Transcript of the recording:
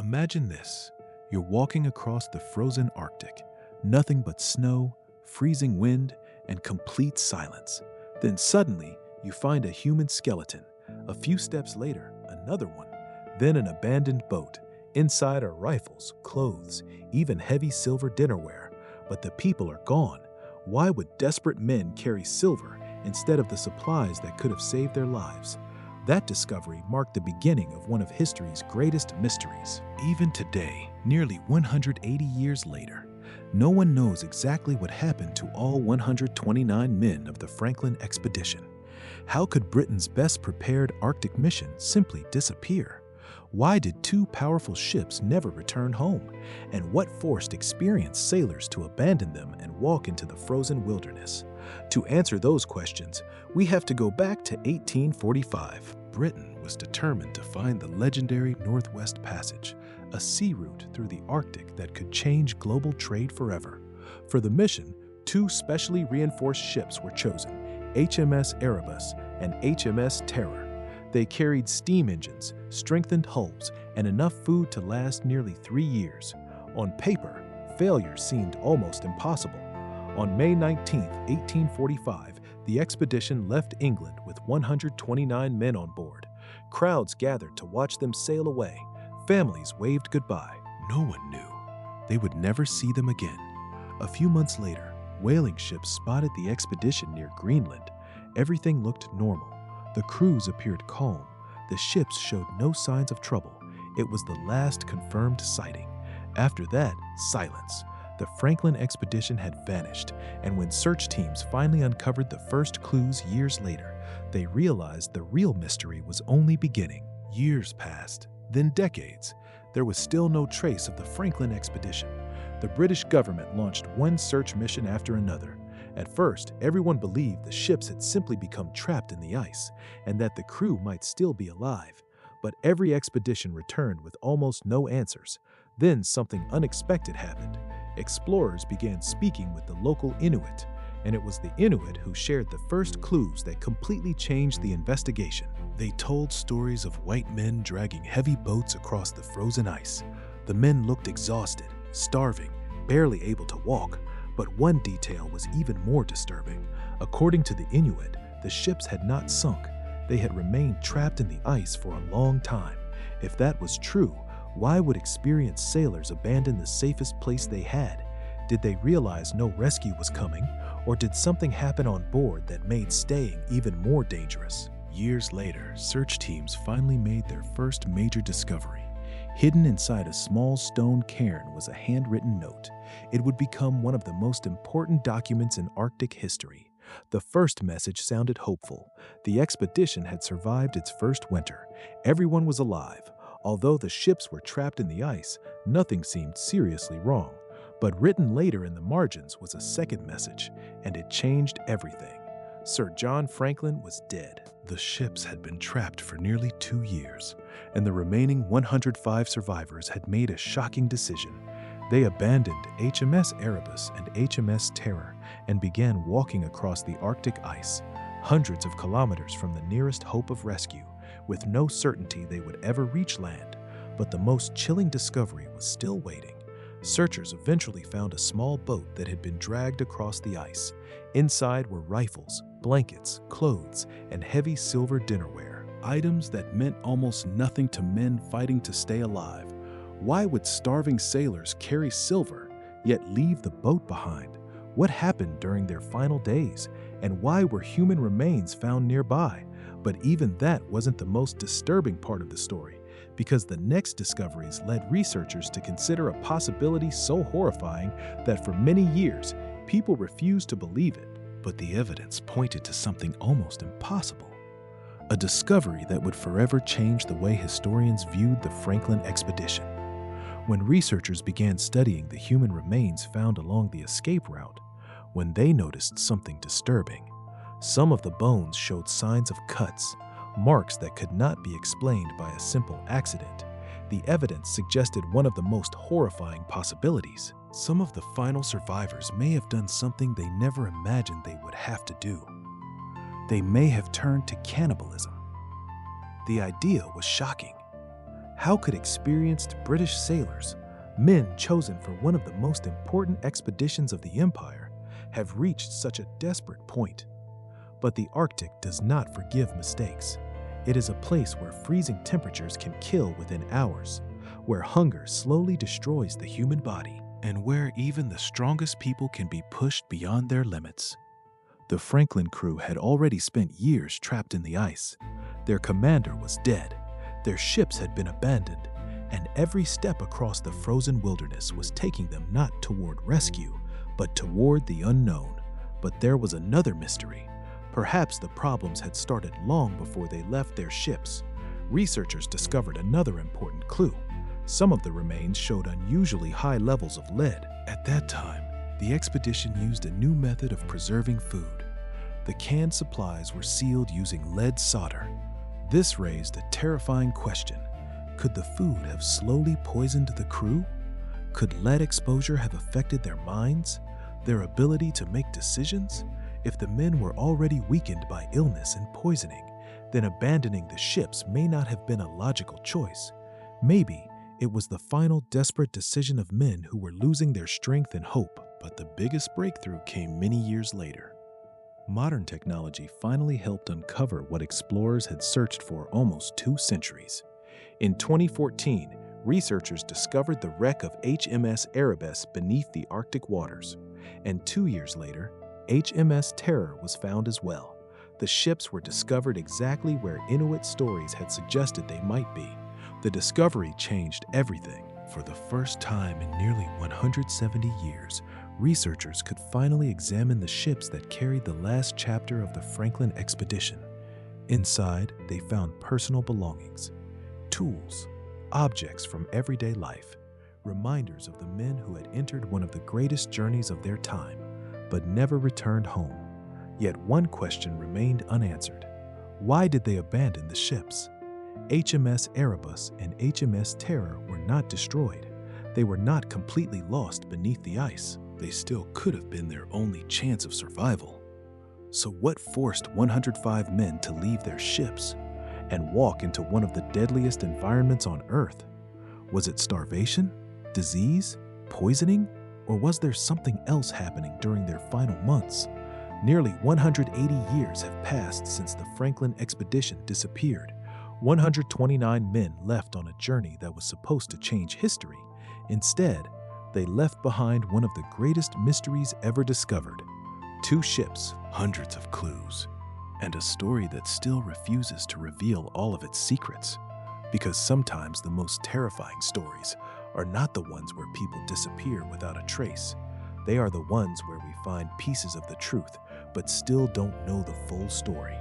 Imagine this. You're walking across the frozen Arctic. Nothing but snow, freezing wind, and complete silence. Then suddenly, you find a human skeleton. A few steps later, another one. Then an abandoned boat. Inside are rifles, clothes, even heavy silver dinnerware. But the people are gone. Why would desperate men carry silver instead of the supplies that could have saved their lives? That discovery marked the beginning of one of history's greatest mysteries. Even today, nearly 180 years later, no one knows exactly what happened to all 129 men of the Franklin expedition. How could Britain's best prepared Arctic mission simply disappear? Why did two powerful ships never return home? And what forced experienced sailors to abandon them and walk into the frozen wilderness? To answer those questions, we have to go back to 1845. Britain was determined to find the legendary Northwest Passage, a sea route through the Arctic that could change global trade forever. For the mission, two specially reinforced ships were chosen, HMS Erebus and HMS Terror. They carried steam engines, strengthened hulls, and enough food to last nearly 3 years. On paper, failure seemed almost impossible. On May 19, 1845, the expedition left England with 129 men on board. Crowds gathered to watch them sail away. Families waved goodbye. No one knew they would never see them again. A few months later, whaling ships spotted the expedition near Greenland. Everything looked normal. The crews appeared calm. The ships showed no signs of trouble. It was the last confirmed sighting. After that, silence. The Franklin expedition had vanished, and when search teams finally uncovered the first clues years later, they realized the real mystery was only beginning. Years passed, then decades. There was still no trace of the Franklin expedition. The British government launched one search mission after another. At first, everyone believed the ships had simply become trapped in the ice and that the crew might still be alive. But every expedition returned with almost no answers. Then something unexpected happened. Explorers began speaking with the local Inuit, and it was the Inuit who shared the first clues that completely changed the investigation. They told stories of white men dragging heavy boats across the frozen ice. The men looked exhausted, starving, barely able to walk. But one detail was even more disturbing. According to the Inuit, the ships had not sunk. They had remained trapped in the ice for a long time. If that was true, why would experienced sailors abandon the safest place they had? Did they realize no rescue was coming, or did something happen on board that made staying even more dangerous? Years later, search teams finally made their first major discovery. Hidden inside a small stone cairn was a handwritten note. It would become one of the most important documents in Arctic history. The first message sounded hopeful. The expedition had survived its first winter. Everyone was alive. Although the ships were trapped in the ice, nothing seemed seriously wrong. But written later in the margins was a second message, and it changed everything. Sir John Franklin was dead. The ships had been trapped for nearly 2 years, and the remaining 105 survivors had made a shocking decision. They abandoned HMS Erebus and HMS Terror and began walking across the Arctic ice, hundreds of kilometers from the nearest hope of rescue, with no certainty they would ever reach land. But the most chilling discovery was still waiting. Searchers eventually found a small boat that had been dragged across the ice. Inside were rifles, blankets, clothes, and heavy silver dinnerware, items that meant almost nothing to men fighting to stay alive. Why would starving sailors carry silver, yet leave the boat behind? What happened during their final days? And why were human remains found nearby? But even that wasn't the most disturbing part of the story, because the next discoveries led researchers to consider a possibility so horrifying that for many years, people refused to believe it. But the evidence pointed to something almost impossible. A discovery that would forever change the way historians viewed the Franklin expedition. When researchers began studying the human remains found along the escape route, when they noticed something disturbing. Some of the bones showed signs of cuts, marks that could not be explained by a simple accident. The evidence suggested one of the most horrifying possibilities. Some of the final survivors may have done something they never imagined they would have to do. They may have turned to cannibalism. The idea was shocking. How could experienced British sailors, men chosen for one of the most important expeditions of the Empire, have reached such a desperate point? But the Arctic does not forgive mistakes. It is a place where freezing temperatures can kill within hours, where hunger slowly destroys the human body, and where even the strongest people can be pushed beyond their limits. The Franklin crew had already spent years trapped in the ice. Their commander was dead, their ships had been abandoned, and every step across the frozen wilderness was taking them not toward rescue, but toward the unknown. But there was another mystery. Perhaps the problems had started long before they left their ships. Researchers discovered another important clue. Some of the remains showed unusually high levels of lead. At that time, the expedition used a new method of preserving food. The canned supplies were sealed using lead solder. This raised a terrifying question. Could the food have slowly poisoned the crew? Could lead exposure have affected their minds, their ability to make decisions? If the men were already weakened by illness and poisoning, then abandoning the ships may not have been a logical choice. Maybe it was the final desperate decision of men who were losing their strength and hope. But the biggest breakthrough came many years later. Modern technology finally helped uncover what explorers had searched for almost 2 centuries. In 2014, researchers discovered the wreck of HMS Erebus beneath the Arctic waters. And 2 years later, HMS Terror was found as well. The ships were discovered exactly where Inuit stories had suggested they might be. The discovery changed everything. For the first time in nearly 170 years, researchers could finally examine the ships that carried the last chapter of the Franklin expedition. Inside, they found personal belongings, tools, objects from everyday life, reminders of the men who had entered one of the greatest journeys of their time, but never returned home. Yet one question remained unanswered. Why did they abandon the ships? HMS Erebus and HMS Terror were not destroyed. They were not completely lost beneath the ice. They still could have been their only chance of survival. So what forced 105 men to leave their ships and walk into one of the deadliest environments on Earth? Was it starvation, disease, poisoning, or was there something else happening during their final months? Nearly 180 years have passed since the Franklin expedition disappeared. 129 men left on a journey that was supposed to change history. Instead, they left behind one of the greatest mysteries ever discovered. 2 ships, hundreds of clues, and a story that still refuses to reveal all of its secrets. Because sometimes the most terrifying stories are not the ones where people disappear without a trace. They are the ones where we find pieces of the truth, but still don't know the full story.